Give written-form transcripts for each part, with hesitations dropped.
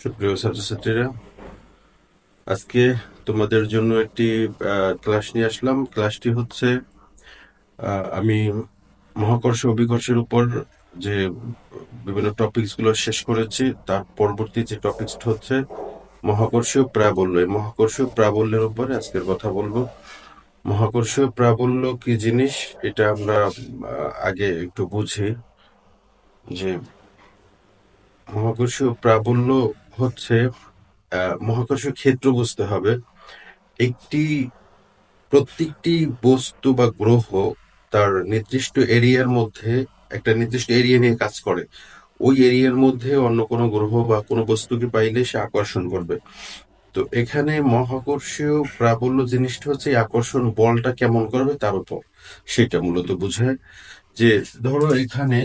সুপ্রিয় ছাত্রছাত্রীরা, আজকে তোমাদের জন্য একটি ক্লাস নিয়ে আসলাম। ক্লাসটি হচ্ছে আমি মহাকর্ষ অভিকর্ষের উপর যে বিভিন্ন টপিকস গুলো শেষ করেছি, তার পরবর্তী যে টপিকসটা হচ্ছে মহাকর্ষীয় প্রাবল্য। এই মহাকর্ষীয় প্রাবল্যের উপরে আজকের কথা বলবো। মহাকর্ষীয় প্রাবল্য কি জিনিস, এটা আমরা আগে একটু বুঝি। যে মহাকর্ষীয় প্রাবল্য হচ্ছে মহাকর্ষীয় ক্ষেত্র বুঝতে হবে। একটি প্রত্যেকটি বস্তু বা গ্রহ তার নির্দিষ্ট এরিয়ার মধ্যে একটা নির্দিষ্ট এরিয়া নিয়ে কাজ করে। ওই এরিয়ার মধ্যে অন্য কোনো গ্রহ বা কোনো বস্তুকে পাইলে সে আকর্ষণ করবে। তো এখানে মহাকর্ষীয় প্রাবল্য জিনিসটা হচ্ছে এই আকর্ষণ বলটা কেমন করবে তার উপর, সেটা মূলত বোঝায়। যে ধরো এখানে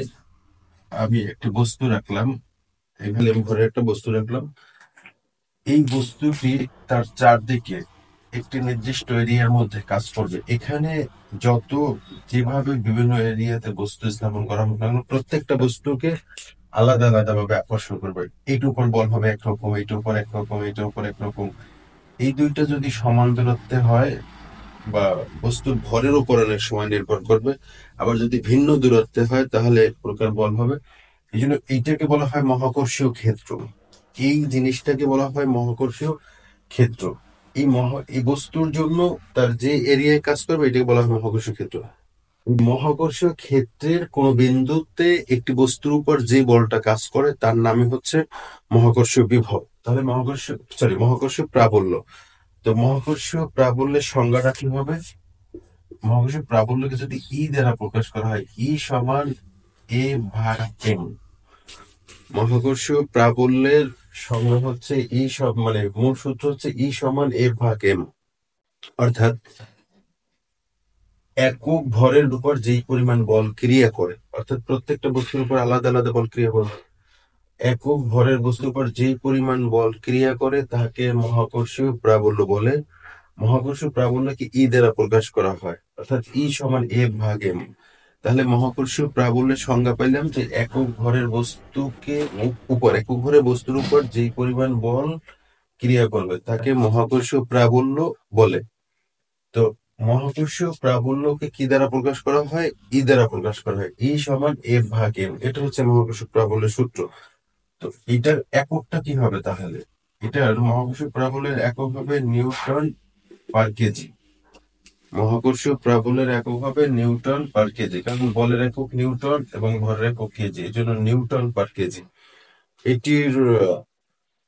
আমি একটি বস্তু রাখলাম, এখানে ঘরে একটা বস্তু রাখলাম। এই বস্তুটি তার চারদিকে একটি নির্দিষ্ট এরিয়ার মধ্যে কাজ করবে। এখানে যত যেভাবে বিভিন্ন এরিয়াতে বস্তু স্থাপন করা হোক না কেন, প্রত্যেকটা বস্তুকে আলাদা আলাদা ভাবে আকর্ষণ করবে। এইটার উপর বল হবে একরকম, এইটার উপর একরকম, এইটার উপর একরকম। এই দুইটা যদি সমান দূরত্বে হয় বা বস্তুর ভরের উপর অনেক সময় নির্ভর করবে, আবার যদি ভিন্ন দূরত্বে হয় তাহলে এক প্রকার বল হবে। এই জন্য এইটাকে বলা হয় মহাকর্ষীয় ক্ষেত্র। এই জিনিসটাকে বলা হয় মহাকর্ষীয় ক্ষেত্র। এই বস্তুর জন্য তার যে এরিয়ায় কাজ করবে এটাকে বলা হয় মহাকর্ষীয় ক্ষেত্র। মহাকর্ষীয় ক্ষেত্রের কোন বিন্দুতে একটি বস্তুর উপর যে বলটা কাজ করে তার নামই হচ্ছে মহাকর্ষীয় বিভব। তাহলে মহাকর্ষীয় প্রাবল্য। তো মহাকর্ষীয় প্রাবল্যের সংজ্ঞাটা কি হবে? মহাকর্ষীয় প্রাবল্যকে যদি দ্বারা প্রকাশ করা হয়, সমান এ ভাগ এম। মহাকর্ষীয় প্রাবল্যের সংজ্ঞা হচ্ছে মানে মূল সূত্র হচ্ছে সমান এ ভাগ এম। অর্থাৎ একক ভরের উপর যেই পরিমাণ বল ক্রিয়া করে, অর্থাৎ প্রত্যেকটা বস্তুর উপর আলাদা আলাদা বল ক্রিয়া করে, একক ভরের বস্তুর উপর যেই পরিমাণ বল ক্রিয়া করে তাকে মহাকর্ষীয় প্রাবল্য বলে। মহাকর্ষীয় প্রাবল্যকে দ্বারা প্রকাশ করা হয়, অর্থাৎ সমান এ ভাগ এম। তাহলে মহাকর্ষীয় প্রাবল্যের সংজ্ঞা পাইলাম যে একক ভরের একক ভরের বস্তুর উপর যেই পরিমাণ বল ক্রিয়া করবে তাকে মহাকর্ষীয় প্রাবল্য বলে। তো মহাকর্ষীয় প্রাবল্যকে কি দ্বারা প্রকাশ করা হয়? দ্বারা প্রকাশ করা হয়, সমান এফ ভাগ এম। এটা হচ্ছে মহাকর্ষীয় প্রাবল্যের সূত্র। তো এটার এককটা কি হবে তাহলে? এটার মহাকর্ষীয় প্রাবল্যের একক হবে নিউটন পার কেজি। মহাকর্ষীয় প্রাবল্যের একক হবে নিউটন পার কেজি, কারণ বলের একক নিউটন এবং ভরের একক কেজি, এই জন্য নিউটন পার কেজি। এটির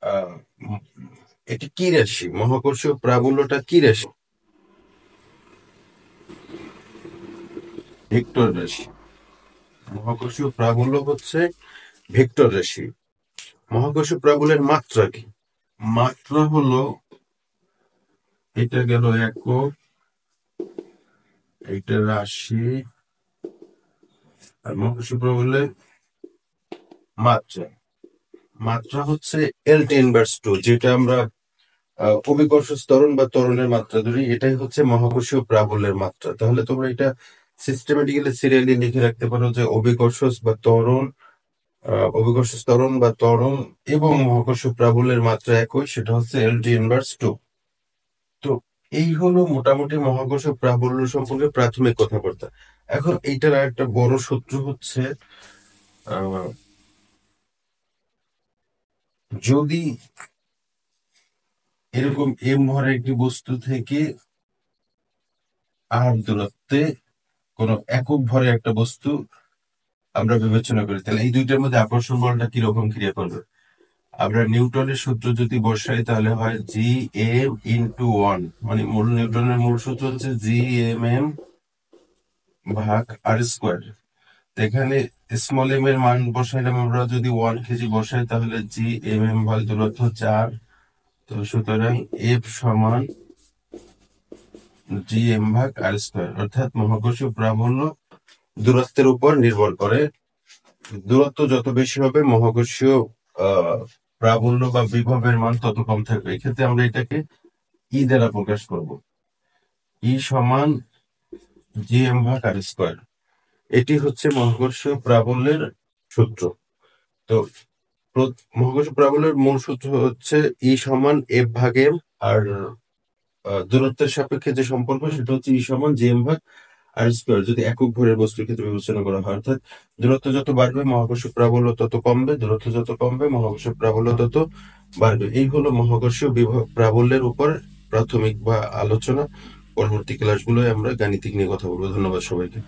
আহ, উম, এটি কি রাশি? মহাকর্ষীয় প্রাবল্যটা কি রাশি? ভেক্টর রাশি। মহাকর্ষীয় প্রাবল্য হচ্ছে ভেক্টর রাশি। মহাকর্ষীয় প্রাবল্যের মাত্রা কি? মাত্রা হলো, এটা গেল একক, এটা রাশি, আর মহাকর্ষীয় প্রাবল্যের মাত্রা। মাত্রা হচ্ছে L ইনভার্স 2, যেটা আমরা অভিকর্ষ ত্বরণ বা ত্বরণের মাত্রা ধরি, এটাই হচ্ছে মহাকর্ষীয় প্রাবল্যের মাত্রা। তাহলে তোমরা এটা সিস্টেমেটিক্যালি সিরিয়ালি লিখে রাখতে পারো যে অভিকর্ষ ত্বরণ বা ত্বরণ এবং মহাকর্ষ প্রাবল্যের মাত্রা একই, সেটা হচ্ছে L ইনভার্স 2। তো এই হলো মোটামুটি মহাকর্ষ প্রাবল্য সম্পর্কে প্রাথমিক কথাবার্তা। এখন এইটার একটা বড় সূত্র হচ্ছে, আহ, যদি এরকম এম ভরের একটি বস্তু থেকে আর দূরত্বে কোন একক ভরে একটা বস্তু আমরা বিবেচনা করি, তাহলে এই দুইটার মধ্যে আকর্ষণ বলটা কিরকম ক্রিয়া করবে? আমরা নিউটনের সূত্র যদি বসাই তাহলে হয় G m × 1, মানে নিউটনের মূল সূত্র হচ্ছে G m ভাগ r²। এখানে স্মল এম এর মান বসাইলাম, আমরা যদি 1 কেজি বসাই তাহলে ভাগ দূরত্ব 4। তো সুতরাং এফ সমান G m ভাগ r², অর্থাৎ মহাকর্ষীয় প্রাবল্য দূরত্বের উপর নির্ভর করে। দূরত্ব যত বেশি হবে মহাকর্ষীয় আহ প্রাবল্য বা বিভবের মান তত কম থাকবে। এক্ষেত্রে আমরা এটাকে দ্বারা প্রকাশ করব, সমান G m/r²। এটি হচ্ছে মহাকর্ষীয় প্রাবল্যের সূত্র। তো মহাকর্ষ প্রাবল্যের মূল সূত্র হচ্ছে ই সমান এফ ভাগ এম, আর দূরত্বের সাপেক্ষে যে সম্পর্ক সেটা হচ্ছে ই সমান জি এম ভাগ আর স্কোয়ার, যদি একক ভরের বস্তুর ক্ষেত্রে বিবেচনা করা হয়। অর্থাৎ দূরত্ব যত বাড়বে মহাকর্ষ প্রাবল্য তত কমবে, দূরত্ব যত কমবে মহাকর্ষ প্রাবল্য তত বাড়বে। এই হলো মহাকর্ষীয় প্রাবল্যের উপর প্রাথমিক বা আলোচনা। পরবর্তী ক্লাসগুলোয় আমরা গাণিতিক নিয়ে কথা বলবো। ধন্যবাদ সবাইকে।